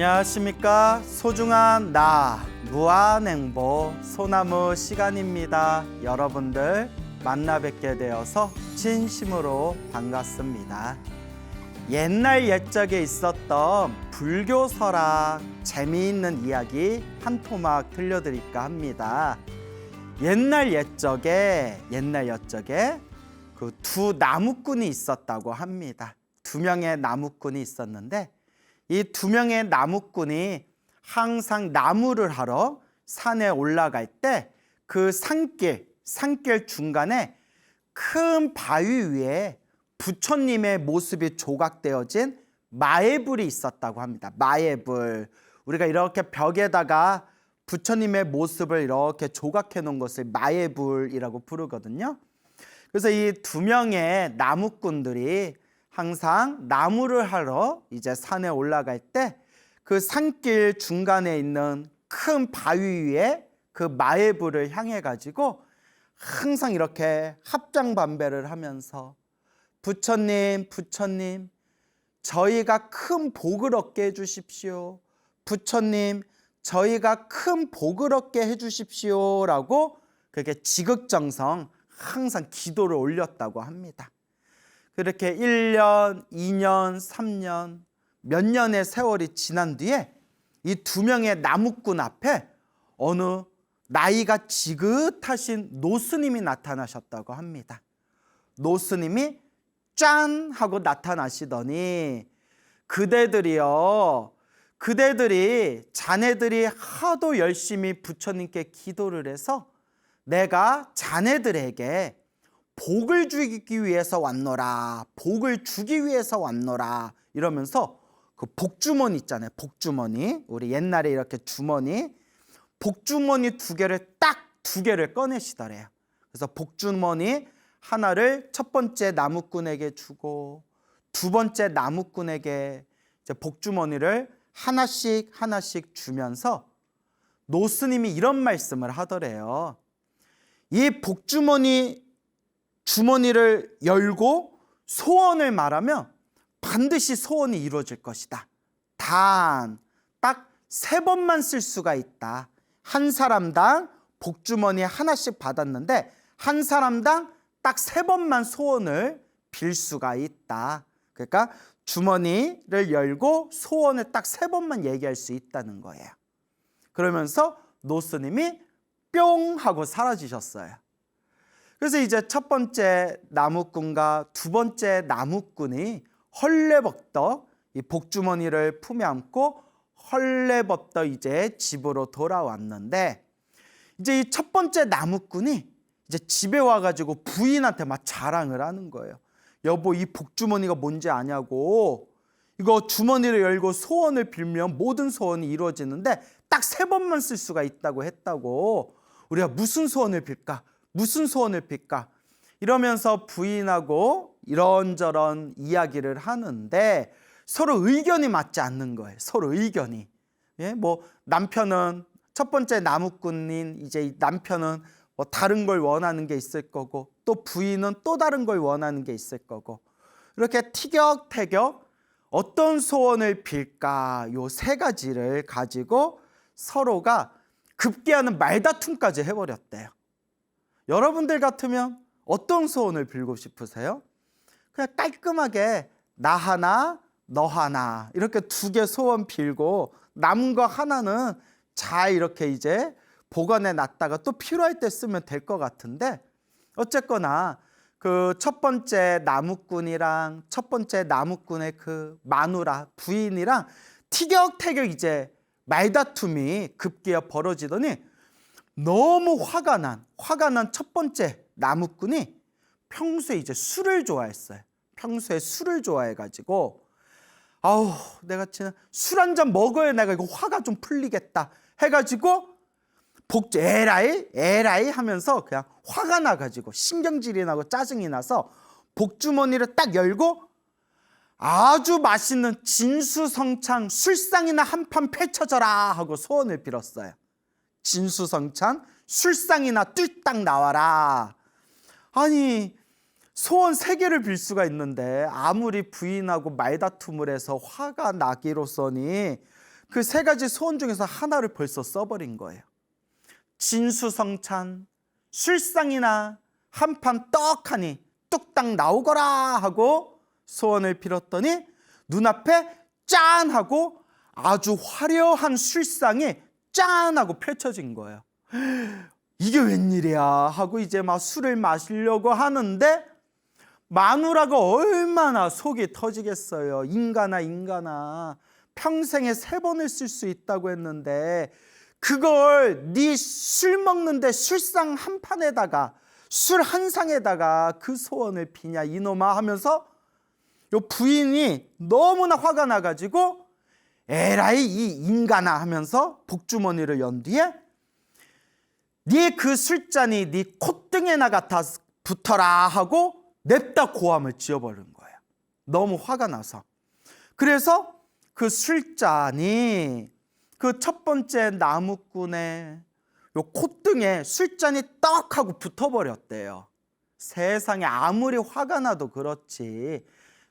안녕하십니까. 소중한 나 무한행보 소나무 시간입니다. 여러분들 만나 뵙게 되어서 진심으로 반갑습니다. 옛날 옛적에 있었던 불교 설학 재미있는 이야기 한 토막 들려드릴까 합니다. 옛날 옛적에 그 두 나무꾼이 있었다고 합니다. 두 명의 나무꾼이 있었는데 이 두 명의 나무꾼이 항상 나무를 하러 산에 올라갈 때 그 산길 중간에 큰 바위 위에 부처님의 모습이 조각되어진 마애불이 있었다고 합니다. 마애불. 우리가 이렇게 벽에다가 부처님의 모습을 이렇게 조각해 놓은 것을 마애불이라고 부르거든요. 그래서 이 두 명의 나무꾼들이 항상 나무를 하러 이제 산에 올라갈 때 그 산길 중간에 있는 큰 바위 위에 그 마애불을 향해 가지고 항상 이렇게 합장반배를 하면서 부처님, 저희가 큰 복을 얻게 해주십시오. 부처님, 저희가 큰 복을 얻게 해주십시오. 라고 그렇게 지극정성 항상 기도를 올렸다고 합니다. 그렇게 1년, 2년, 3년, 몇 년의 세월이 지난 뒤에 이 두 명의 나무꾼 앞에 어느 나이가 지긋하신 노스님이 나타나셨다고 합니다. 노스님이 짠 하고 나타나시더니 그대들이 자네들이 하도 열심히 부처님께 기도를 해서 내가 자네들에게 복을 주기 위해서 왔노라, 복을 주기 위해서 왔노라 이러면서 그 복주머니 있잖아요. 복주머니, 우리 옛날에 이렇게 주머니, 복주머니 딱 두 개를 꺼내시더래요. 그래서 복주머니 하나를 첫 번째 나무꾼에게 주고 두 번째 나무꾼에게 이제 복주머니를 하나씩 주면서 노스님이 이런 말씀을 하더래요. 이 주머니를 열고 소원을 말하면 반드시 소원이 이루어질 것이다. 단, 딱 3번만 쓸 수가 있다. 한 사람당 복주머니 하나씩 받았는데 한 사람당 딱 3번만 소원을 빌 수가 있다. 그러니까 주머니를 열고 소원을 딱 3번만 얘기할 수 있다는 거예요. 그러면서 노스님이 뿅 하고 사라지셨어요. 그래서 이제 첫 번째 나무꾼과 두 번째 나무꾼이 헐레벌떡 이 복주머니를 품에 안고 헐레벌떡 이제 집으로 돌아왔는데 이제 이 첫 번째 나무꾼이 이제 집에 와가지고 부인한테 막 자랑을 하는 거예요. 여보, 이 복주머니가 뭔지 아냐고. 이거 주머니를 열고 소원을 빌면 모든 소원이 이루어지는데 딱 3번만 쓸 수가 있다고 했다고. 우리가 무슨 소원을 빌까? 이러면서 부인하고 이런저런 이야기를 하는데 서로 의견이 맞지 않는 거예요. 서로 의견이. 예? 뭐 남편은 첫 번째 나무꾼인 이제 남편은 뭐 다른 걸 원하는 게 있을 거고 또 부인은 또 다른 걸 원하는 게 있을 거고 이렇게 티격태격 어떤 소원을 빌까 요 3가지를 가지고 서로가 급기야는 말다툼까지 해버렸대요. 여러분들 같으면 어떤 소원을 빌고 싶으세요? 그냥 깔끔하게 나 하나 너 하나 이렇게 2개 소원 빌고 남은 거 하나는 잘 이렇게 이제 보관해 놨다가 또 필요할 때 쓰면 될 것 같은데 어쨌거나 그 첫 번째 나무꾼이랑 첫 번째 나무꾼의 그 마누라 부인이랑 티격태격 이제 말다툼이 급기야 벌어지더니 너무 화가 난 첫 번째 나무꾼이 평소에 이제 술을 좋아했어요. 평소에 술을 좋아해가지고 아우 내가 진짜 술 한 잔 먹어야 내가 이거 화가 좀 풀리겠다 해가지고 에라이 하면서 그냥 화가 나가지고 신경질이 나고 짜증이 나서 복주머니를 딱 열고 아주 맛있는 진수성찬 술상이나 한 판 펼쳐져라 하고 소원을 빌었어요. 진수성찬 술상이나 뚝딱 나와라. 아니 소원 3개를 빌 수가 있는데 아무리 부인하고 말다툼을 해서 화가 나기로서니 그 세 가지 소원 중에서 하나를 벌써 써버린 거예요. 진수성찬, 술상이나 한판 떡하니 뚝딱 나오거라 하고 소원을 빌었더니 눈앞에 짠 하고 아주 화려한 술상이 짠 하고 펼쳐진 거예요. 이게 웬일이야 하고 이제 막 술을 마시려고 하는데 마누라가 얼마나 속이 터지겠어요. 인간아 평생에 3번을 쓸 수 있다고 했는데 그걸 네 술 먹는데 술상 한 판에다가 술 한 상에다가 그 소원을 비냐 이놈아 하면서 요 부인이 너무나 화가 나가지고 에라이 이 인간아 하면서 복주머니를 연 뒤에 네 그 술잔이 네 콧등에나 갖다 붙어라 하고 냅다 고함을 지어버린 거예요. 너무 화가 나서. 그래서 그 술잔이 그 첫 번째 나무꾼의 요 콧등에 술잔이 떡 하고 붙어버렸대요. 세상에 아무리 화가 나도 그렇지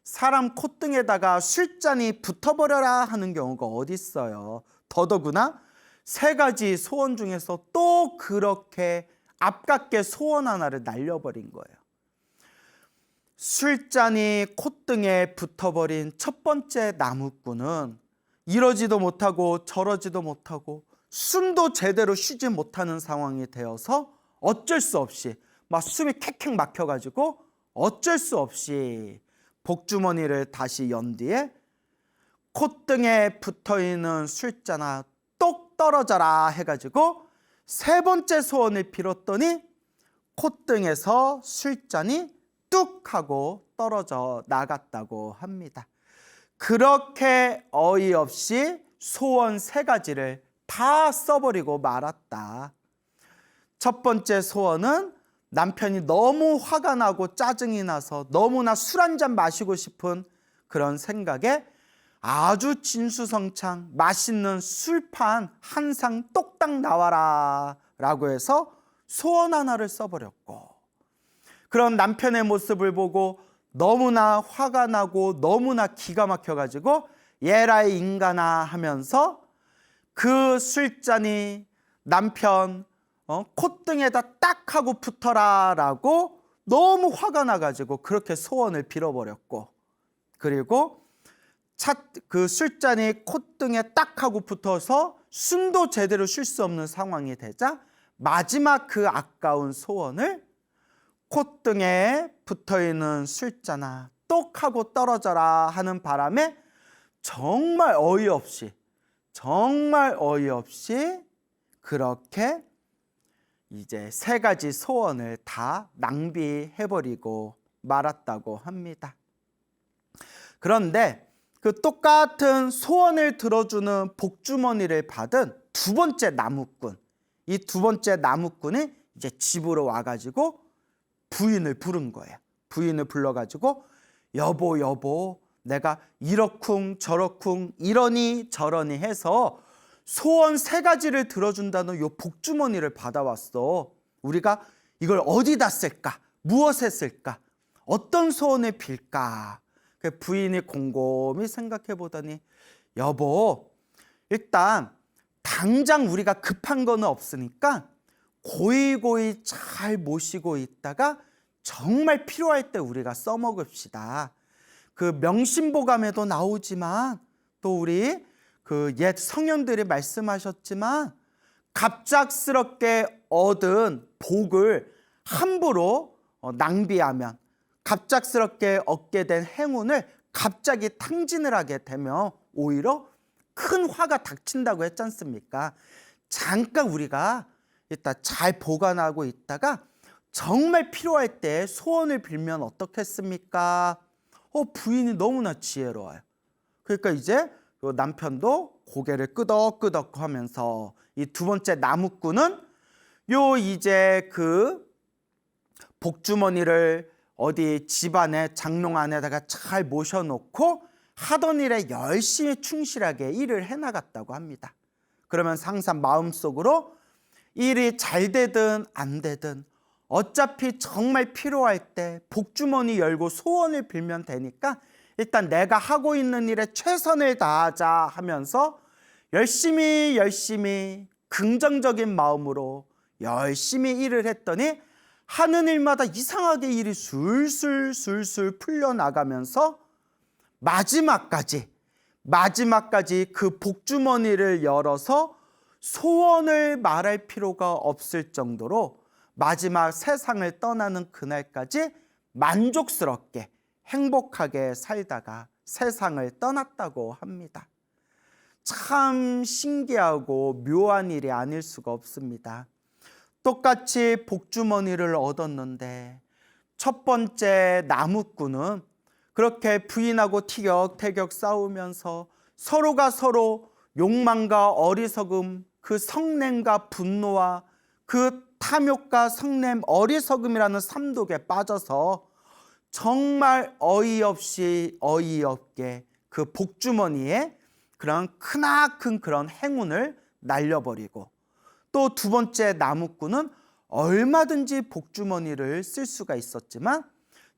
사람 콧등에다가 술잔이 붙어버려라 하는 경우가 어디 있어요. 더더구나 3가지 소원 중에서 또 그렇게 아깝게 소원 하나를 날려버린 거예요. 술잔이 콧등에 붙어버린 첫 번째 나무꾼은 이러지도 못하고 저러지도 못하고 숨도 제대로 쉬지 못하는 상황이 되어서 어쩔 수 없이 막 숨이 캑캑 막혀가지고 어쩔 수 없이 복주머니를 다시 연 뒤에 콧등에 붙어있는 술잔아 똑 떨어져라 해가지고 3번째 소원을 빌었더니 콧등에서 술잔이 뚝 하고 떨어져 나갔다고 합니다. 그렇게 어이없이 소원 3가지를 다 써버리고 말았다. 첫 번째 소원은 남편이 너무 화가 나고 짜증이 나서 너무나 술 한잔 마시고 싶은 그런 생각에 아주 진수성찬 맛있는 술판 한 상 똑딱 나와라 라고 해서 소원 하나를 써버렸고, 그런 남편의 모습을 보고 너무나 화가 나고 너무나 기가 막혀가지고 예라이 인간아 하면서 그 술잔이 남편 콧등에다 딱 하고 붙어라 라고 너무 화가 나가지고 그렇게 소원을 빌어버렸고, 그리고 그 술잔이 콧등에 딱 하고 붙어서 숨도 제대로 쉴 수 없는 상황이 되자 마지막 그 아까운 소원을 콧등에 붙어있는 술잔아 똑 하고 떨어져라 하는 바람에 정말 어이없이 그렇게 이제 3가지 소원을 다 낭비해버리고 말았다고 합니다. 그런데 그 똑같은 소원을 들어주는 복주머니를 받은 2번째 나무꾼, 이 2번째 나무꾼이 이제 집으로 와가지고 부인을 부른 거예요. 부인을 불러가지고 여보 내가 이러쿵 저러쿵 이러니 저러니 해서 소원 3가지를 들어준다는 요 복주머니를 받아왔어. 우리가 이걸 어디다 쓸까? 무엇에 쓸까? 어떤 소원을 빌까? 부인이 곰곰이 생각해 보더니 여보, 일단 당장 우리가 급한 거는 없으니까 고이고이 잘 모시고 있다가 정말 필요할 때 우리가 써먹읍시다. 그 명심보감에도 나오지만 또 우리 그 옛 성현들이 말씀하셨지만 갑작스럽게 얻은 복을 함부로 낭비하면 갑작스럽게 얻게 된 행운을 갑자기 탕진을 하게 되면 오히려 큰 화가 닥친다고 했지 않습니까? 잠깐 우리가 일단 잘 보관하고 있다가 정말 필요할 때 소원을 빌면 어떻겠습니까? 부인이 너무나 지혜로워요. 그러니까 이제 남편도 고개를 끄덕끄덕 하면서 이 2번째 나무꾼은 이제 그 복주머니를 어디 집안에 장롱 안에다가 잘 모셔놓고 하던 일에 열심히 충실하게 일을 해나갔다고 합니다. 그러면 항상 마음속으로 일이 잘 되든 안 되든 어차피 정말 필요할 때 복주머니 열고 소원을 빌면 되니까 일단 내가 하고 있는 일에 최선을 다하자 하면서 열심히 긍정적인 마음으로 열심히 일을 했더니 하는 일마다 이상하게 일이 술술 풀려나가면서 마지막까지 그 복주머니를 열어서 소원을 말할 필요가 없을 정도로 마지막 세상을 떠나는 그날까지 만족스럽게 행복하게 살다가 세상을 떠났다고 합니다. 참 신기하고 묘한 일이 아닐 수가 없습니다. 똑같이 복주머니를 얻었는데 첫 번째 나무꾼은 그렇게 부인하고 티격태격 싸우면서 서로가 서로 욕망과 어리석음, 그 성냄과 분노와 그 탐욕과 성냄, 어리석음이라는 삼독에 빠져서 정말 어이없게 그 복주머니에 그런 크나큰 그런 행운을 날려버리고, 또 두 번째 나무꾼은 얼마든지 복주머니를 쓸 수가 있었지만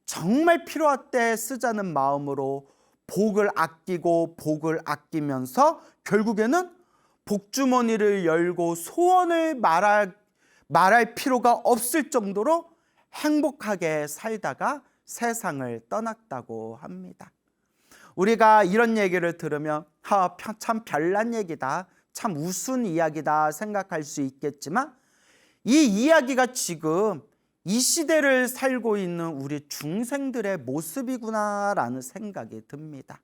정말 필요할 때 쓰자는 마음으로 복을 아끼면서 결국에는 복주머니를 열고 소원을 말할 필요가 없을 정도로 행복하게 살다가 세상을 떠났다고 합니다. 우리가 이런 얘기를 들으면 참 별난 얘기다, 참 우스운 이야기다 생각할 수 있겠지만, 이 이야기가 지금 이 시대를 살고 있는 우리 중생들의 모습이구나라는 생각이 듭니다.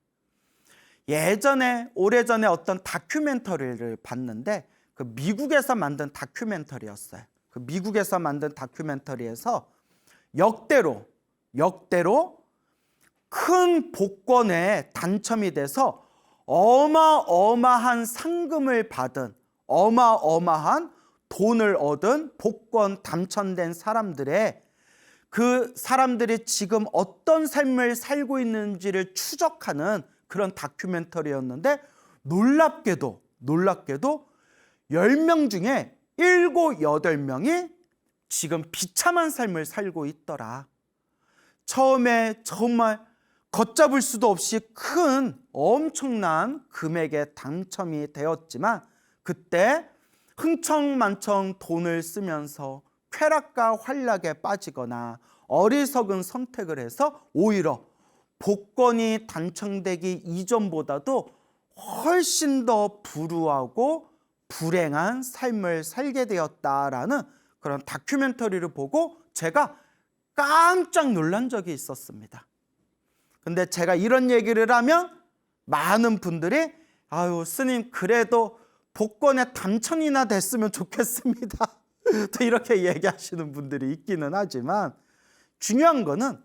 오래전에 어떤 다큐멘터리를 봤는데, 그 미국에서 만든 다큐멘터리였어요. 그 미국에서 만든 다큐멘터리에서 역대로 큰 복권에 당첨이 돼서 어마어마한 상금을 받은, 어마어마한 돈을 얻은 복권 당첨된 사람들의, 그 사람들이 지금 어떤 삶을 살고 있는지를 추적하는 그런 다큐멘터리였는데, 놀랍게도 10명 중에 7, 8명이 지금 비참한 삶을 살고 있더라. 처음에 정말 걷잡을 수도 없이 큰 엄청난 금액에 당첨이 되었지만, 그때 흥청만청 돈을 쓰면서 쾌락과 환락에 빠지거나 어리석은 선택을 해서 오히려 복권이 당첨되기 이전보다도 훨씬 더 불우하고 불행한 삶을 살게 되었다라는 그런 다큐멘터리를 보고 제가 깜짝 놀란 적이 있었습니다. 근데 제가 이런 얘기를 하면 많은 분들이 아유 스님 그래도 복권에 당첨이나 됐으면 좋겠습니다. 또 이렇게 얘기하시는 분들이 있기는 하지만, 중요한 거는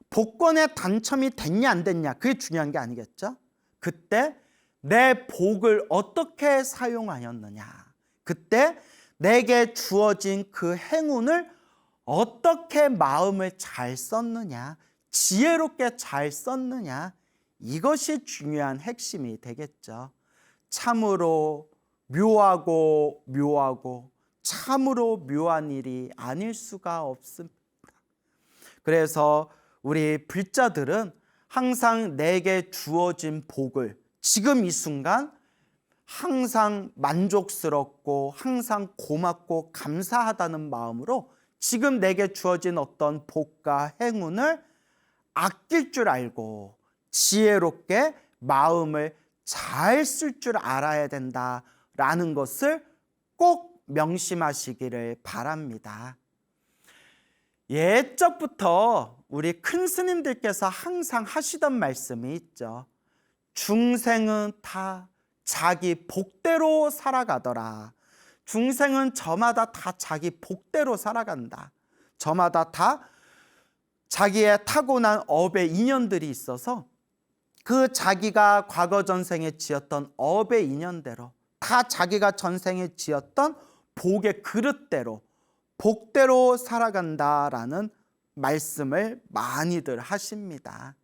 복권에 당첨이 됐냐 안 됐냐 그게 중요한 게 아니겠죠. 그때 내 복을 어떻게 사용하였느냐, 그때 내게 주어진 그 행운을 어떻게 마음을 잘 썼느냐, 지혜롭게 잘 썼느냐, 이것이 중요한 핵심이 되겠죠. 참으로 묘하고 참으로 묘한 일이 아닐 수가 없습니다. 그래서 우리 불자들은 항상 내게 주어진 복을 지금 이 순간 항상 만족스럽고 항상 고맙고 감사하다는 마음으로 지금 내게 주어진 어떤 복과 행운을 아낄 줄 알고 지혜롭게 마음을 잘 쓸 줄 알아야 된다라는 것을 꼭 명심하시기를 바랍니다. 옛적부터 우리 큰 스님들께서 항상 하시던 말씀이 있죠. 중생은 다 자기 복대로 살아가더라. 중생은 저마다 다 자기 복대로 살아간다. 저마다 다 자기의 타고난 업의 인연들이 있어서 그 자기가 과거 전생에 지었던 업의 인연대로, 다 자기가 전생에 지었던 복의 그릇대로, 복대로 살아간다라는 말씀을 많이들 하십니다.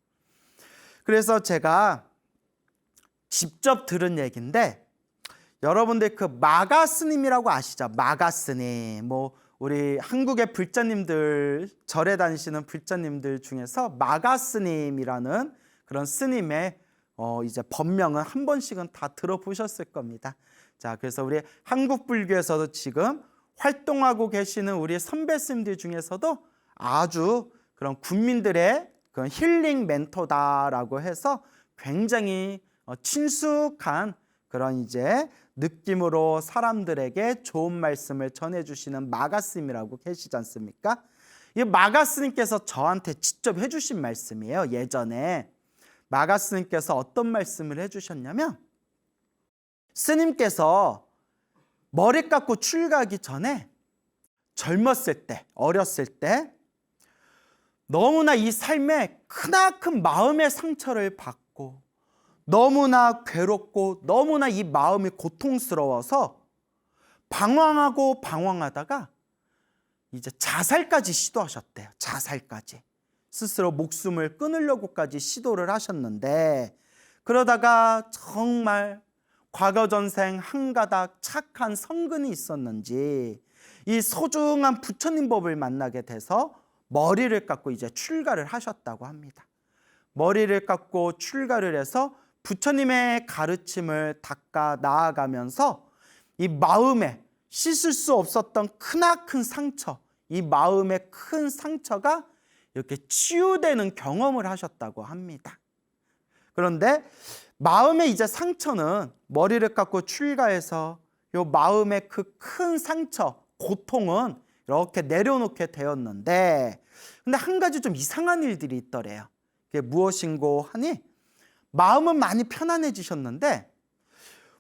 그래서 제가 직접 들은 얘기인데, 여러분들 그 마가 스님이라고 아시죠? 마가 스님. 우리 한국의 불자님들, 절에 다니시는 불자님들 중에서 마가 스님이라는 그런 스님의 이제 법명은 한 번씩은 다 들어보셨을 겁니다. 자, 그래서 우리 한국 불교에서도 지금 활동하고 계시는 우리 선배 스님들 중에서도 아주 그런 군민들의 그런 힐링 멘토다라고 해서 굉장히 친숙한 그런 이제 느낌으로 사람들에게 좋은 말씀을 전해주시는 마가스님이라고 계시지 않습니까? 이 마가스님께서 저한테 직접 해주신 말씀이에요. 예전에 마가스님께서 어떤 말씀을 해주셨냐면, 스님께서 머리 깎고 출가하기 전에 젊었을 때, 어렸을 때 너무나 이 삶에 크나큰 마음의 상처를 받고 너무나 괴롭고 너무나 이 마음이 고통스러워서 방황하고 방황하다가 이제 자살까지 시도하셨대요. 자살까지. 스스로 목숨을 끊으려고까지 시도를 하셨는데, 그러다가 정말 과거 전생 한 가닥 착한 성근이 있었는지 이 소중한 부처님 법을 만나게 돼서 머리를 깎고 이제 출가를 하셨다고 합니다. 머리를 깎고 출가를 해서 부처님의 가르침을 닦아 나아가면서 이 마음에 씻을 수 없었던 크나큰 상처, 이 마음의 큰 상처가 이렇게 치유되는 경험을 하셨다고 합니다. 그런데 마음의 이제 상처는 머리를 깎고 출가해서 이 마음의 그 큰 상처, 고통은 이렇게 내려놓게 되었는데, 근데 한 가지 좀 이상한 일들이 있더래요. 그게 무엇인고 하니, 마음은 많이 편안해지셨는데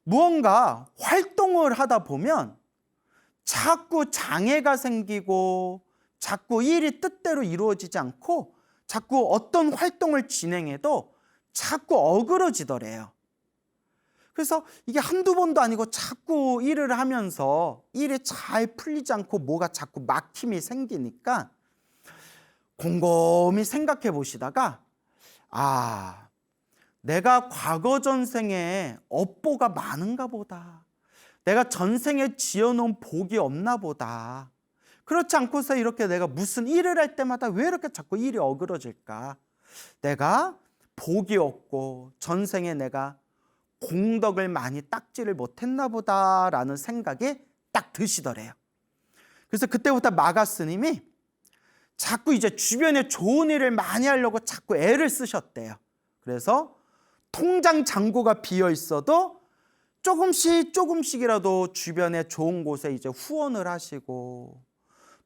무언가 활동을 하다 보면 자꾸 장애가 생기고 자꾸 일이 뜻대로 이루어지지 않고 자꾸 어떤 활동을 진행해도 자꾸 어그러지더래요. 그래서 이게 한두 번도 아니고 자꾸 일을 하면서 일이 잘 풀리지 않고 뭐가 자꾸 막힘이 생기니까 곰곰이 생각해 보시다가, 내가 과거 전생에 업보가 많은가 보다. 내가 전생에 지어놓은 복이 없나 보다. 그렇지 않고서 이렇게 내가 무슨 일을 할 때마다 왜 이렇게 자꾸 일이 어그러질까? 내가 복이 없고 전생에 내가 공덕을 많이 닦지를 못했나 보다라는 생각이 딱 드시더래요. 그래서 그때부터 마가 스님이 자꾸 이제 주변에 좋은 일을 많이 하려고 자꾸 애를 쓰셨대요. 그래서 통장 잔고가 비어 있어도 조금씩이라도 주변에 좋은 곳에 이제 후원을 하시고,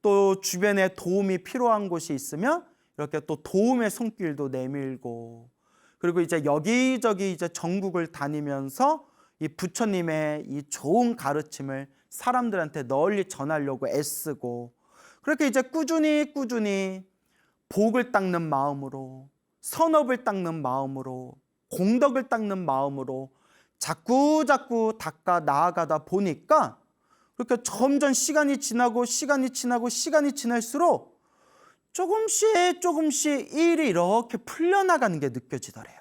또 주변에 도움이 필요한 곳이 있으면 이렇게 또 도움의 손길도 내밀고, 그리고 이제 여기저기 이제 전국을 다니면서 이 부처님의 이 좋은 가르침을 사람들한테 널리 전하려고 애쓰고, 그렇게 이제 꾸준히 복을 닦는 마음으로, 선업을 닦는 마음으로, 공덕을 닦는 마음으로 자꾸 닦아 나아가다 보니까 그렇게 점점 시간이 지날수록 조금씩 일이 이렇게 풀려나가는 게 느껴지더래요.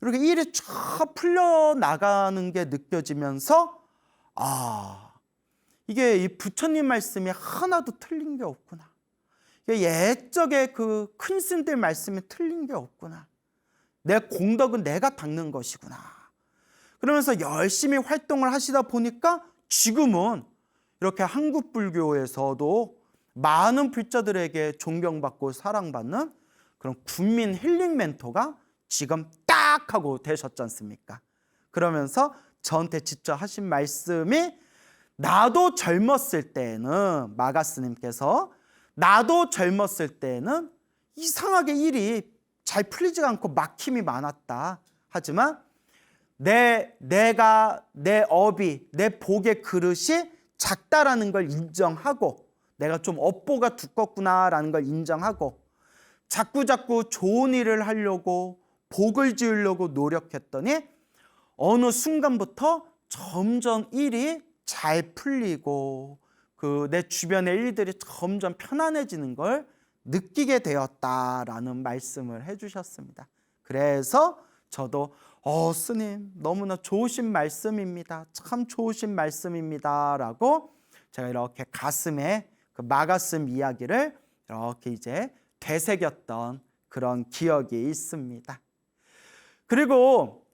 이렇게 일이 쫙 풀려나가는 게 느껴지면서, 이게 이 부처님 말씀이 하나도 틀린 게 없구나. 옛적에 그 큰 스님들 말씀이 틀린 게 없구나. 내 공덕은 내가 닦는 것이구나. 그러면서 열심히 활동을 하시다 보니까 지금은 이렇게 한국 불교에서도 많은 불자들에게 존경받고 사랑받는 그런 국민 힐링 멘토가 지금 딱 하고 되셨지 않습니까? 그러면서 저한테 직접 하신 말씀이, 나도 젊었을 때는, 마가스님께서 나도 젊었을 때는 이상하게 일이 잘 풀리지가 않고 막힘이 많았다. 하지만 내 업이, 내 복의 그릇이 작다라는 걸 인정하고, 내가 좀 업보가 두껍구나라는 걸 인정하고 자꾸 좋은 일을 하려고 복을 지으려고 노력했더니 어느 순간부터 점점 일이 잘 풀리고 내 주변의 일들이 점점 편안해지는 걸 느끼게 되었다라는 말씀을 해주셨습니다. 그래서 저도 스님 너무나 좋으신 말씀입니다. 참 좋으신 말씀입니다. 라고 제가 이렇게 가슴에 그 마가슴 이야기를 이렇게 이제 되새겼던 그런 기억이 있습니다. 그리고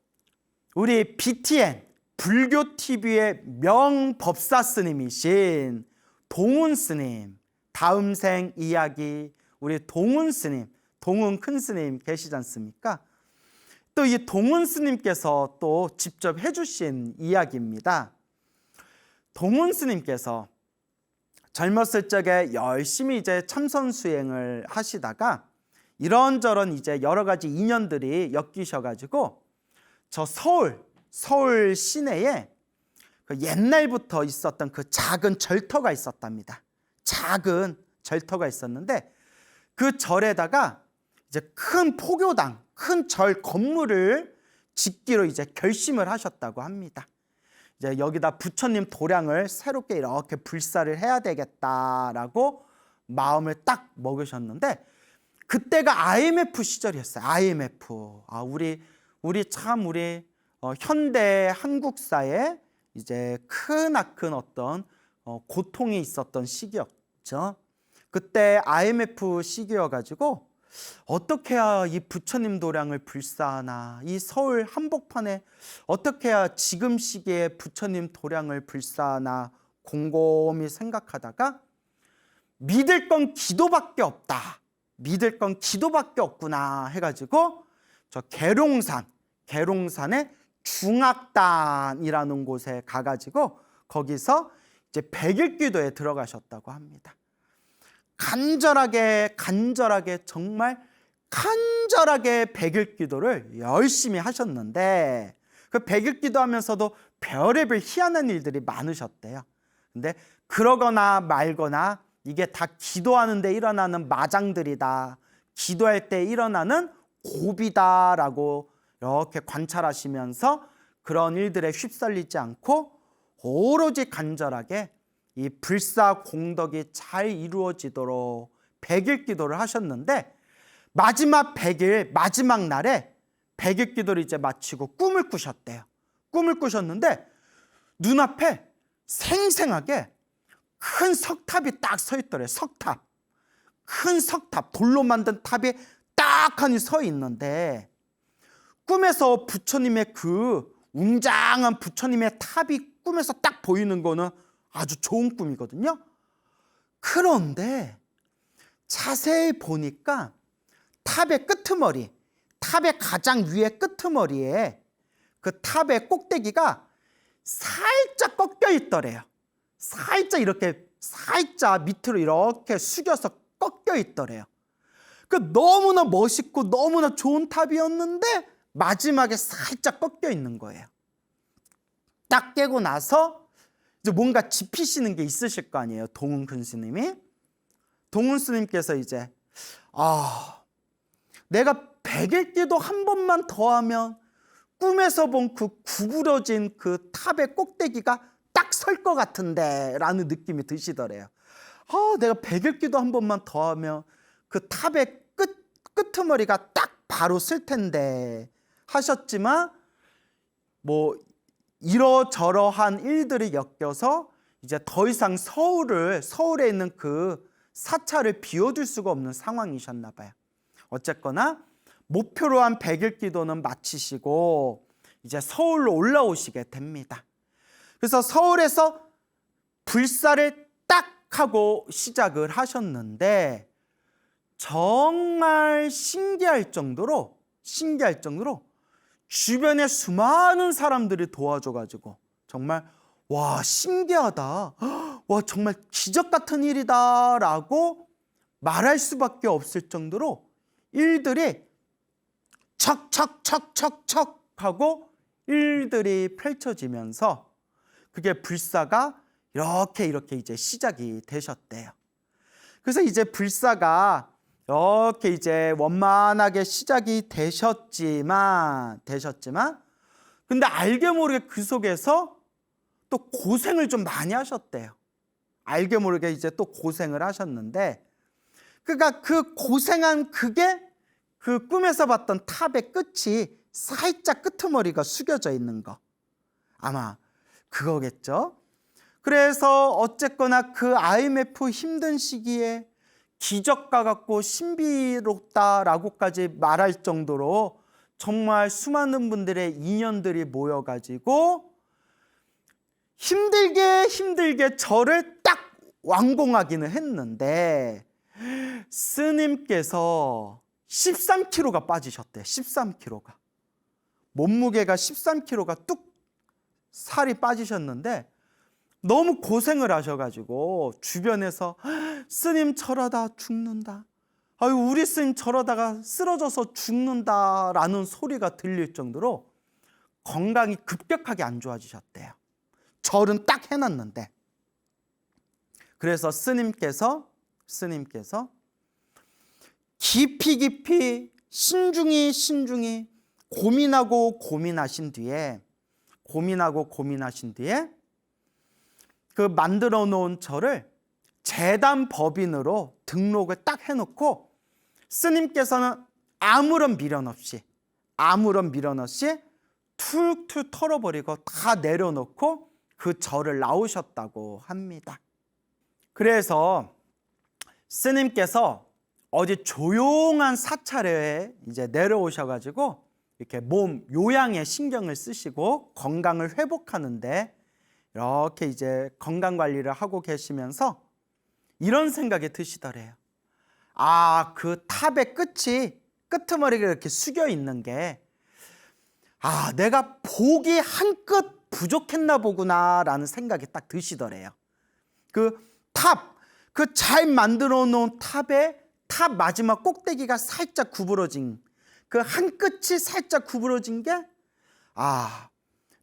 우리 BTN 불교 TV의 명법사 스님이신 동훈 스님, 다음 생 이야기 우리 동훈 스님, 동훈 큰 스님 계시지 않습니까? 또 이 동훈 스님께서 또 직접 해주신 이야기입니다. 동훈 스님께서 젊었을 적에 열심히 이제 참선 수행을 하시다가 이런저런 이제 여러 가지 인연들이 엮이셔가지고 저 서울 시내에 그 옛날부터 있었던 그 작은 절터가 있었답니다. 작은 절터가 있었는데 그 절에다가 이제 큰 포교당, 큰 절 건물을 짓기로 이제 결심을 하셨다고 합니다. 이제 여기다 부처님 도량을 새롭게 이렇게 불사를 해야 되겠다라고 마음을 딱 먹으셨는데 그때가 IMF 시절이었어요. IMF. 우리 현대 한국사에 이제 크나큰 어떤 고통이 있었던 시기였죠. 그때 IMF 시기여가지고 어떻게 해야 이 부처님 도량을 불사하나, 이 서울 한복판에 어떻게 해야 지금 시기에 부처님 도량을 불사하나 곰곰이 생각하다가 믿을 건 기도밖에 없다, 믿을 건 기도밖에 없구나 해가지고 저 계룡산의 중악단이라는 곳에 가가지고 거기서 이제 백일기도에 들어가셨다고 합니다. 간절하게 정말 간절하게 백일기도를 열심히 하셨는데 그 백일기도 하면서도 별의별 희한한 일들이 많으셨대요. 근데 그러거나 말거나 이게 다 기도하는데 일어나는 마장들이다, 기도할 때 일어나는 고비다라고 이렇게 관찰하시면서 그런 일들에 휩쓸리지 않고 오로지 간절하게 이 불사 공덕이 잘 이루어지도록 백일 기도를 하셨는데 마지막 100일 마지막 날에 백일 기도를 이제 마치고 꿈을 꾸셨대요. 꿈을 꾸셨는데 눈앞에 생생하게 큰 석탑이 딱 서 있더래요. 석탑, 큰 석탑, 돌로 만든 탑이 딱 하니 서 있는데 꿈에서 부처님의 그 웅장한 부처님의 탑이 꿈에서 딱 보이는 거는 아주 좋은 꿈이거든요. 그런데 자세히 보니까 탑의 끄트머리, 탑의 가장 위에 끄트머리에 그 탑의 꼭대기가 살짝 꺾여 있더래요. 살짝 밑으로 이렇게 숙여서 꺾여 있더래요. 그 너무나 멋있고 너무나 좋은 탑이었는데 마지막에 살짝 꺾여 있는 거예요. 딱 깨고 나서 이제 뭔가 짚히시는 게 있으실 거 아니에요. 동훈 큰 스님이. 동훈 스님께서 이제 내가 백일기도 한 번만 더 하면 꿈에서 본 그 구부러진 그 탑의 꼭대기가 딱 설 것 같은데 라는 느낌이 드시더래요. 내가 백일기도 한 번만 더 하면 그 탑의 끄트머리가 딱 바로 쓸 텐데 하셨지만 뭐 이러저러한 일들이 엮여서 이제 더 이상 서울에 있는 그 사찰을 비워둘 수가 없는 상황이셨나 봐요. 어쨌거나 목표로 한 백일기도는 마치시고 이제 서울로 올라오시게 됩니다. 그래서 서울에서 불사를 딱 하고 시작을 하셨는데 정말 신기할 정도로 주변에 수많은 사람들이 도와줘가지고 정말 와 신기하다, 와 정말 기적 같은 일이다 라고 말할 수밖에 없을 정도로 일들이 척척척척척 하고 일들이 펼쳐지면서 그게 불사가 이렇게 이제 시작이 되셨대요. 그래서 이제 불사가 이렇게 이제 원만하게 시작이 되셨지만 근데 알게 모르게 그 속에서 또 고생을 좀 많이 하셨대요. 알게 모르게 이제 또 고생을 하셨는데 그러니까 그 고생한 그게 그 꿈에서 봤던 탑의 끝이 살짝 끄트머리가 숙여져 있는 거 아마 그거겠죠. 그래서 어쨌거나 그 IMF 힘든 시기에 기적과 같고 신비롭다라고까지 말할 정도로 정말 수많은 분들의 인연들이 모여가지고 힘들게 절을 딱 완공하기는 했는데 스님께서 13kg가 빠지셨대. 13kg가. 몸무게가 13kg가 뚝 살이 빠지셨는데 너무 고생을 하셔가지고 주변에서 스님 저러다 죽는다. 아유, 우리 스님 저러다가 쓰러져서 죽는다라는 소리가 들릴 정도로 건강이 급격하게 안 좋아지셨대요. 절은 딱 해놨는데. 그래서 스님께서 깊이 신중히 고민하신 뒤에 그 만들어 놓은 절을 재단 법인으로 등록을 딱 해놓고 스님께서는 아무런 미련 없이 툴툴 털어버리고 다 내려놓고 그 절을 나오셨다고 합니다. 그래서 스님께서 어디 조용한 사찰에 이제 내려오셔가지고 이렇게 몸 요양에 신경을 쓰시고 건강을 회복하는데 이렇게 이제 건강 관리를 하고 계시면서 이런 생각이 드시더래요. 아, 그 탑의 끄트머리가 이렇게 숙여 있는 게, 아, 내가 복이 한 끗 부족했나 보구나라는 생각이 딱 드시더래요. 그 잘 만들어 놓은 탑 마지막 꼭대기가 살짝 구부러진, 그 한 끝이 살짝 구부러진 게, 아,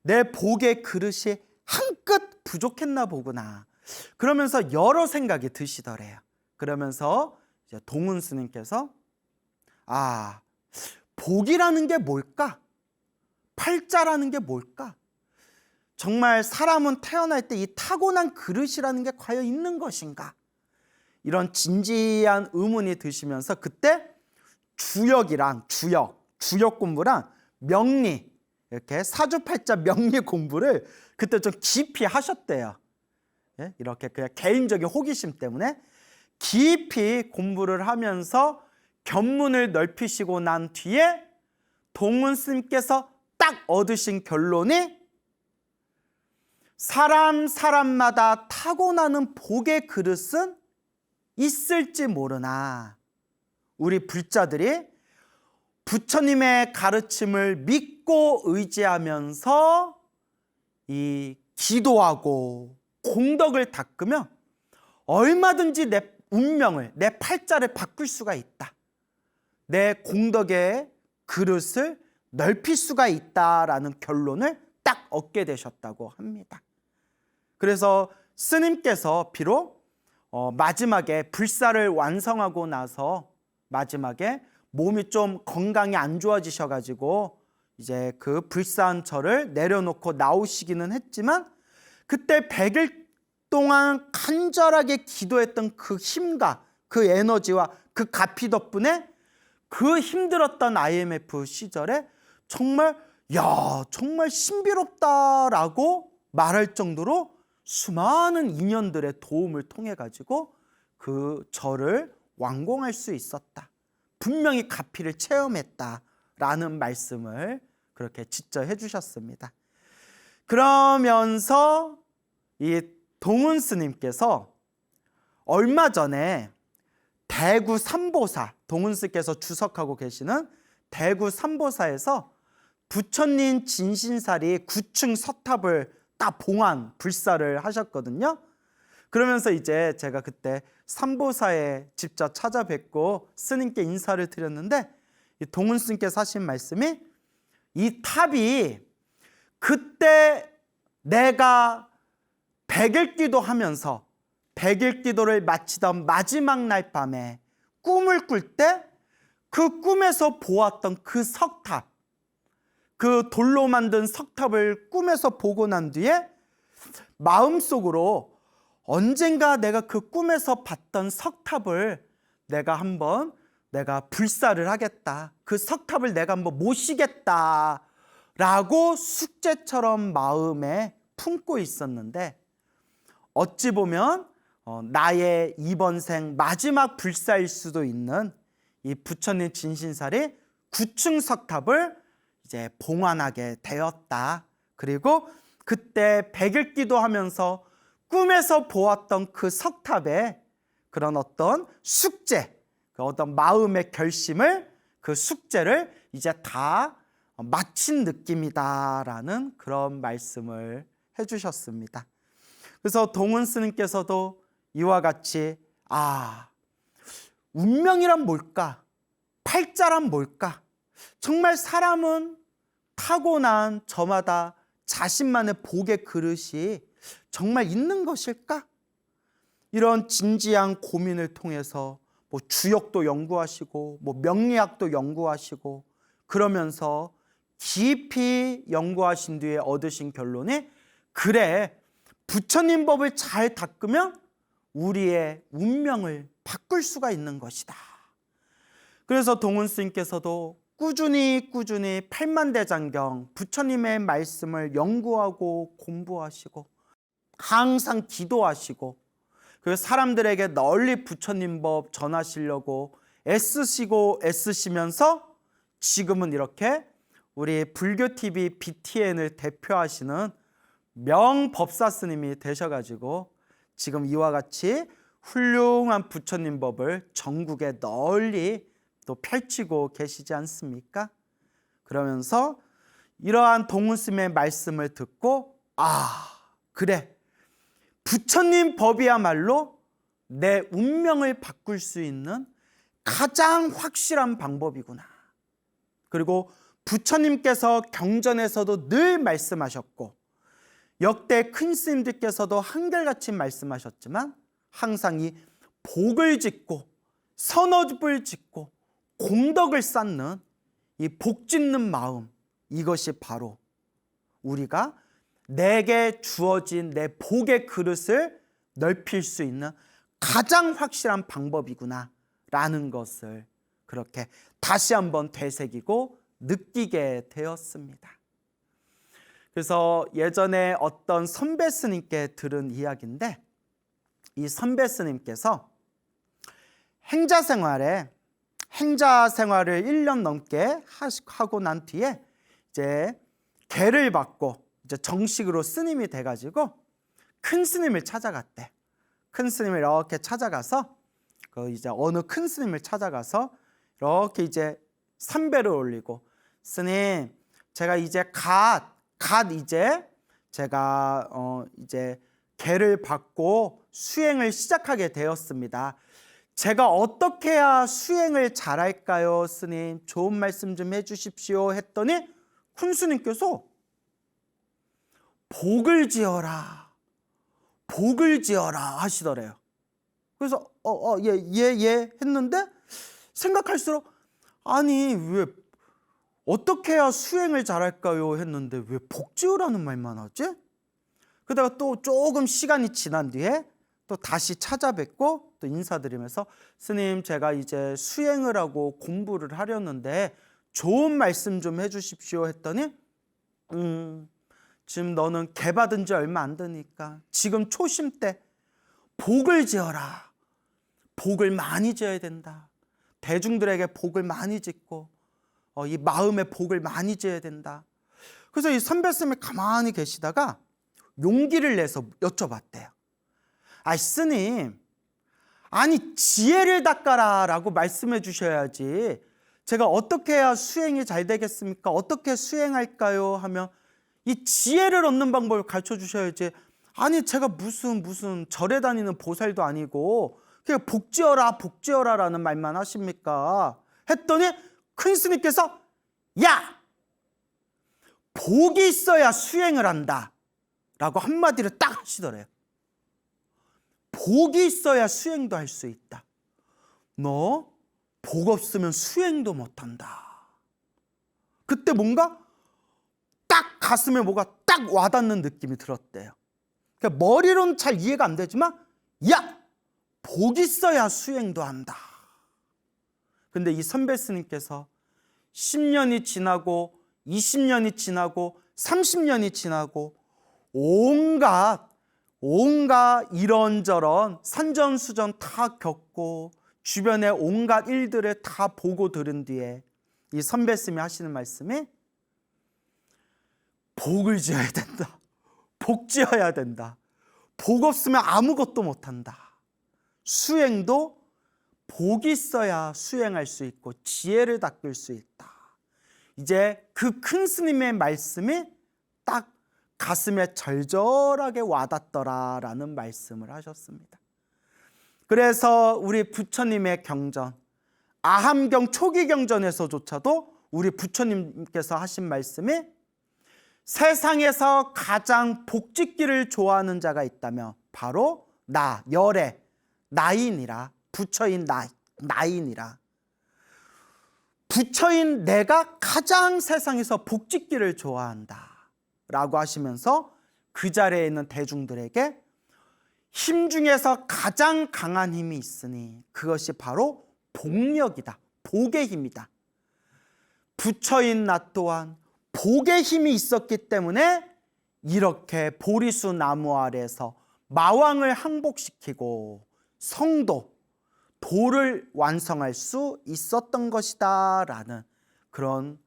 내 복의 그릇이 한 끗 부족했나 보구나. 그러면서 여러 생각이 드시더래요. 그러면서 이제 동훈 스님께서, 아, 복이라는 게 뭘까? 팔자라는 게 뭘까? 정말 사람은 태어날 때 이 타고난 그릇이라는 게 과연 있는 것인가? 이런 진지한 의문이 드시면서 그때 주역 공부랑 명리, 이렇게 사주팔자 명리 공부를 그때 좀 깊이 하셨대요. 예? 이렇게 그냥 개인적인 호기심 때문에 깊이 공부를 하면서 견문을 넓히시고 난 뒤에 동훈 스님께서 딱 얻으신 결론이, 사람마다 타고나는 복의 그릇은 있을지 모르나 우리 불자들이 부처님의 가르침을 믿고 의지하면서 이 기도하고 공덕을 닦으면 얼마든지 내 운명을, 내 팔자를 바꿀 수가 있다. 내 공덕의 그릇을 넓힐 수가 있다라는 결론을 딱 얻게 되셨다고 합니다. 그래서 스님께서 비록 마지막에 불사를 완성하고 나서 마지막에 몸이 좀 건강이 안 좋아지셔가지고 이제 그 불사한 절을 내려놓고 나오시기는 했지만 그때 100일 동안 간절하게 기도했던 그 힘과 그 에너지와 그 가피 덕분에 그 힘들었던 IMF 시절에 정말 신비롭다라고 말할 정도로 수많은 인연들의 도움을 통해 가지고 그 절을 완공할 수 있었다. 분명히 가피를 체험했다라는 말씀을 그렇게 직접 해주셨습니다. 그러면서 이 동훈 스님께서 얼마 전에 대구 삼보사, 동훈 스님께서 주석하고 계시는 대구 삼보사에서 부처님 진신살이 9층 서탑을 딱 봉한 불사를 하셨거든요. 그러면서 이제 제가 그때 삼보사에 직접 찾아뵙고 스님께 인사를 드렸는데 이 동훈 스님께서 하신 말씀이, 이 탑이 그때 내가 100일 기도하면서 100일 기도를 마치던 마지막 날 밤에 꿈을 꿀 때 그 꿈에서 보았던 그 석탑, 그 돌로 만든 석탑을 꿈에서 보고 난 뒤에 마음속으로 언젠가 내가 그 꿈에서 봤던 석탑을 내가 불사를 하겠다. 그 석탑을 내가 한번 모시겠다. 라고 숙제처럼 마음에 품고 있었는데 어찌 보면 나의 이번 생 마지막 불사일 수도 있는 이 부처님 진신살이 9층 석탑을 이제 봉환하게 되었다. 그리고 그때 백일 기도하면서 꿈에서 보았던 그 석탑에 그런 어떤 숙제, 그 어떤 마음의 결심을, 그 숙제를 이제 다 마친 느낌이다라는 그런 말씀을 해주셨습니다. 그래서 동은 스님께서도 이와 같이 운명이란 뭘까? 팔자란 뭘까? 정말 사람은 타고난 저마다 자신만의 복의 그릇이 정말 있는 것일까? 이런 진지한 고민을 통해서 주역도 연구하시고 명리학도 연구하시고 그러면서 깊이 연구하신 뒤에 얻으신 결론이, 그래, 부처님 법을 잘 닦으면 우리의 운명을 바꿀 수가 있는 것이다. 그래서 동은 스님께서도 꾸준히 팔만대장경 부처님의 말씀을 연구하고 공부하시고 항상 기도하시고, 그리고 사람들에게 널리 부처님 법 전하시려고 애쓰시면서 지금은 이렇게 우리 불교TV BTN을 대표하시는 명법사 스님이 되셔가지고 지금 이와 같이 훌륭한 부처님 법을 전국에 널리 또 펼치고 계시지 않습니까? 그러면서 이러한 동은 스님의 말씀을 듣고 그래, 부처님 법이야말로 내 운명을 바꿀 수 있는 가장 확실한 방법이구나. 그리고 부처님께서 경전에서도 늘 말씀하셨고 역대 큰 스님들께서도 한결같이 말씀하셨지만 항상 이 복을 짓고 선업을 짓고 공덕을 쌓는 이 복 짓는 마음, 이것이 바로 우리가 내게 주어진 내 복의 그릇을 넓힐 수 있는 가장 확실한 방법이구나 라는 것을 그렇게 다시 한번 되새기고 느끼게 되었습니다. 그래서 예전에 어떤 선배 스님께 들은 이야기인데, 이 선배 스님께서 행자 생활을 1년 넘게 하고 난 뒤에 이제 계를 받고 이제 정식으로 스님이 돼가지고 큰 스님을 찾아갔대. 큰 스님을 이렇게 찾아가서 이제 어느 큰 스님을 찾아가서 이렇게 이제 삼배를 올리고, 스님, 제가 이제 이제 제가 이제 계를 받고 수행을 시작하게 되었습니다. 제가 어떻게 해야 수행을 잘할까요, 스님? 좋은 말씀 좀 해주십시오 했더니 큰 스님께서 복을 지어라 하시더래요. 그래서 예 했는데 생각할수록 아니 왜 어떻게 해야 수행을 잘할까요 했는데 왜 복 지으라는 말만 하지? 그러다가 또 조금 시간이 지난 뒤에 또 다시 찾아뵙고 또 인사드리면서, 스님, 제가 이제 수행을 하고 공부를 하려는데 좋은 말씀 좀 해주십시오 했더니 지금 너는 개 받은 지 얼마 안 되니까 지금 초심 때 복을 지어라. 복을 많이 지어야 된다. 대중들에게 복을 많이 짓고 이 마음의 복을 많이 지어야 된다. 그래서 이 선배 스님이 가만히 계시다가 용기를 내서 여쭤봤대요. 스님, 아니 지혜를 닦아라 라고 말씀해 주셔야지 제가 어떻게 해야 수행이 잘 되겠습니까? 어떻게 수행할까요? 하면 이 지혜를 얻는 방법을 가르쳐 주셔야지, 아니 제가 무슨 절에 다니는 보살도 아니고 그냥 복 지어라 라는 말만 하십니까? 했더니 큰 스님께서 야! 복이 있어야 수행을 한다 라고 한마디를 딱 하시더래요. 복이 있어야 수행도 할 수 있다. 너 복 없으면 수행도 못한다. 그때 뭔가 딱 가슴에 뭐가 딱 와닿는 느낌이 들었대요. 그러니까 머리로는 잘 이해가 안 되지만 야! 복 있어야 수행도 한다. 근데 이 선배 스님께서 10년이 지나고 20년이 지나고 30년이 지나고 온갖 이런저런 산전수전 다 겪고 주변의 온갖 일들을 다 보고 들은 뒤에 이 선배 스님이 하시는 말씀이, 복을 지어야 된다. 복 지어야 된다. 복 없으면 아무것도 못한다. 수행도 복이 있어야 수행할 수 있고 지혜를 닦을 수 있다. 이제 그 큰 스님의 말씀이 딱 가슴에 절절하게 와닿더라라는 말씀을 하셨습니다. 그래서 우리 부처님의 경전, 아함경 초기 경전에서조차도 우리 부처님께서 하신 말씀이 세상에서 가장 복짓기를 좋아하는 자가 있다면 바로 나, 열애, 나인이라. 부처인 나인이라. 부처인 내가 가장 세상에서 복짓기를 좋아한다 라고 하시면서 그 자리에 있는 대중들에게 힘 중에서 가장 강한 힘이 있으니 그것이 바로 복력이다. 복의 힘이다. 부처인 나 또한 복의 힘이 있었기 때문에 이렇게 보리수 나무 아래에서 마왕을 항복시키고 성도, 도를 완성할 수 있었던 것이다 라는 그런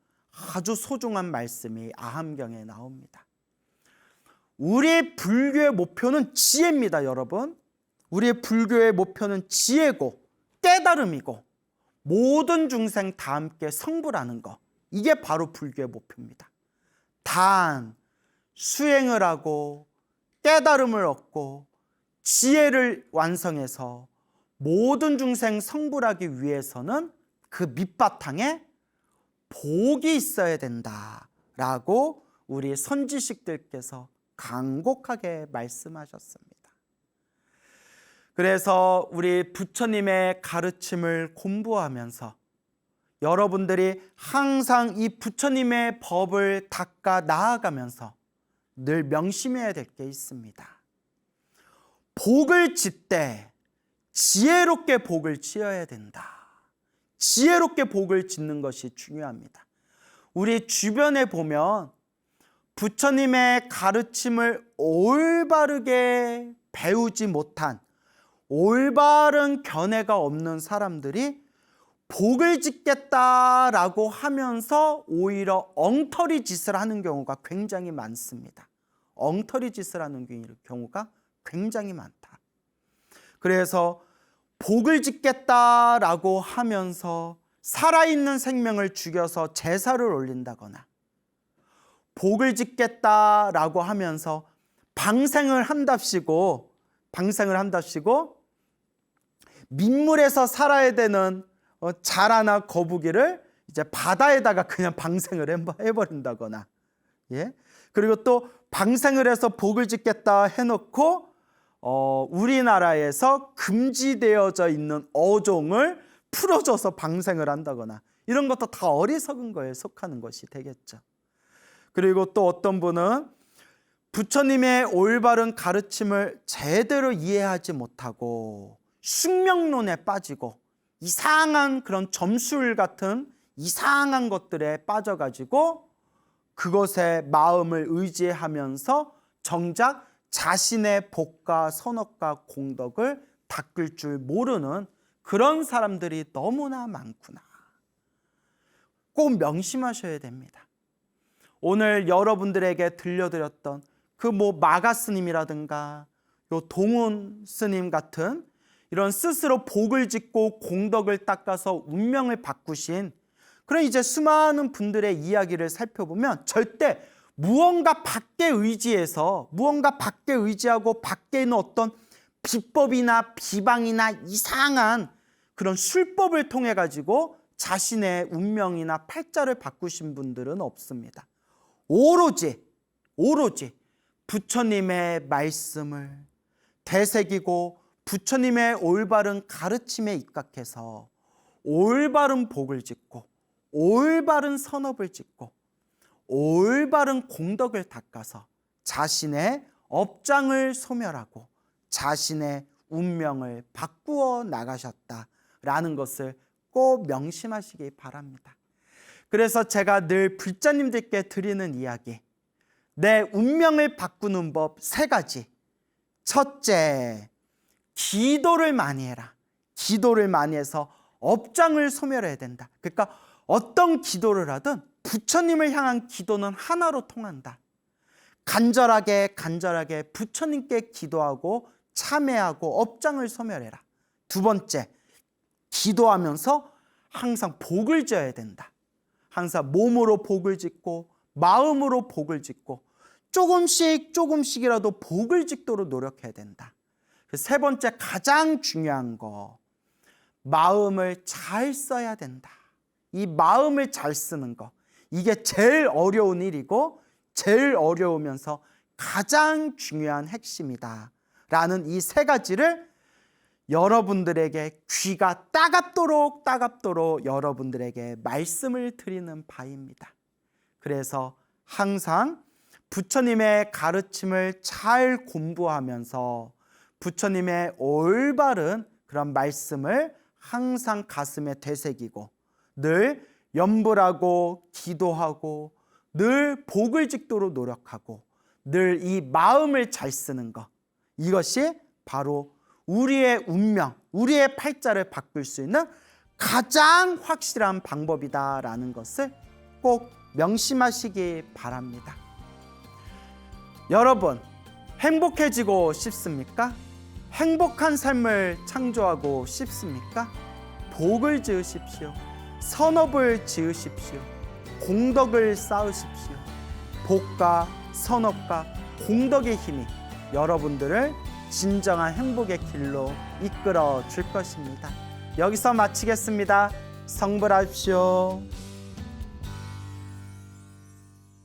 아주 소중한 말씀이 아함경에 나옵니다. 우리 불교의 목표는 지혜입니다, 여러분. 우리 불교의 목표는 지혜고 깨달음이고 모든 중생 다 함께 성불하는 것. 이게 바로 불교의 목표입니다. 단 수행을 하고 깨달음을 얻고 지혜를 완성해서 모든 중생 성불하기 위해서는 그 밑바탕에 복이 있어야 된다라고 우리 선지식들께서 간곡하게 말씀하셨습니다. 그래서 우리 부처님의 가르침을 공부하면서 여러분들이 항상 이 부처님의 법을 닦아 나아가면서 늘 명심해야 될 게 있습니다. 복을 짓되 지혜롭게 복을 지어야 된다. 지혜롭게 복을 짓는 것이 중요합니다. 우리 주변에 보면 부처님의 가르침을 올바르게 배우지 못한 올바른 견해가 없는 사람들이 복을 짓겠다라고 하면서 오히려 엉터리 짓을 하는 경우가 굉장히 많습니다. 엉터리 짓을 하는 경우가 굉장히 많다. 그래서 복을 짓겠다라고 하면서 살아있는 생명을 죽여서 제사를 올린다거나 복을 짓겠다라고 하면서 방생을 한답시고 민물에서 살아야 되는 자라나 거북이를 이제 바다에다가 그냥 방생을 해버린다거나, 예? 그리고 또 방생을 해서 복을 짓겠다 해놓고 우리나라에서 금지되어져 있는 어종을 풀어줘서 방생을 한다거나 이런 것도 다 어리석은 거에 속하는 것이 되겠죠. 그리고 또 어떤 분은 부처님의 올바른 가르침을 제대로 이해하지 못하고 숙명론에 빠지고 이상한 그런 점술 같은 이상한 것들에 빠져가지고 그것에 마음을 의지하면서 정작 자신의 복과 선업과 공덕을 닦을 줄 모르는 그런 사람들이 너무나 많구나. 꼭 명심하셔야 됩니다. 오늘 여러분들에게 들려드렸던 그 마가 스님이라든가 요 동훈 스님 같은 이런 스스로 복을 짓고 공덕을 닦아서 운명을 바꾸신 그런 이제 수많은 분들의 이야기를 살펴보면 절대 무언가 밖에 의지하고 밖에 있는 어떤 비법이나 비방이나 이상한 그런 술법을 통해 가지고 자신의 운명이나 팔자를 바꾸신 분들은 없습니다. 오로지 부처님의 말씀을 되새기고 부처님의 올바른 가르침에 입각해서 올바른 복을 짓고 올바른 선업을 짓고 올바른 공덕을 닦아서 자신의 업장을 소멸하고 자신의 운명을 바꾸어 나가셨다라는 것을 꼭 명심하시기 바랍니다. 그래서 제가 늘 불자님들께 드리는 이야기, 내 운명을 바꾸는 법 3가지. 첫째, 기도를 많이 해라. 기도를 많이 해서 업장을 소멸해야 된다. 그러니까 어떤 기도를 하든 부처님을 향한 기도는 하나로 통한다. 간절하게 부처님께 기도하고 참회하고 업장을 소멸해라. 두 번째, 기도하면서 항상 복을 지어야 된다. 항상 몸으로 복을 짓고 마음으로 복을 짓고 조금씩이라도 복을 짓도록 노력해야 된다. 세 번째, 가장 중요한 거, 마음을 잘 써야 된다. 이 마음을 잘 쓰는 거, 이게 제일 어려운 일이고 제일 어려우면서 가장 중요한 핵심이다 라는 이 세 가지를 여러분들에게 귀가 따갑도록 여러분들에게 말씀을 드리는 바입니다. 그래서 항상 부처님의 가르침을 잘 공부하면서 부처님의 올바른 그런 말씀을 항상 가슴에 되새기고 늘 염불하고 기도하고 늘 복을 짓도록 노력하고 늘 이 마음을 잘 쓰는 것, 이것이 바로 우리의 운명, 우리의 팔자를 바꿀 수 있는 가장 확실한 방법이다라는 것을 꼭 명심하시기 바랍니다. 여러분, 행복해지고 싶습니까? 행복한 삶을 창조하고 싶습니까? 복을 지으십시오. 선업을 지으십시오. 공덕을 쌓으십시오. 복과 선업과 공덕의 힘이 여러분들을 진정한 행복의 길로 이끌어 줄 것입니다. 여기서 마치겠습니다. 성불하십시오.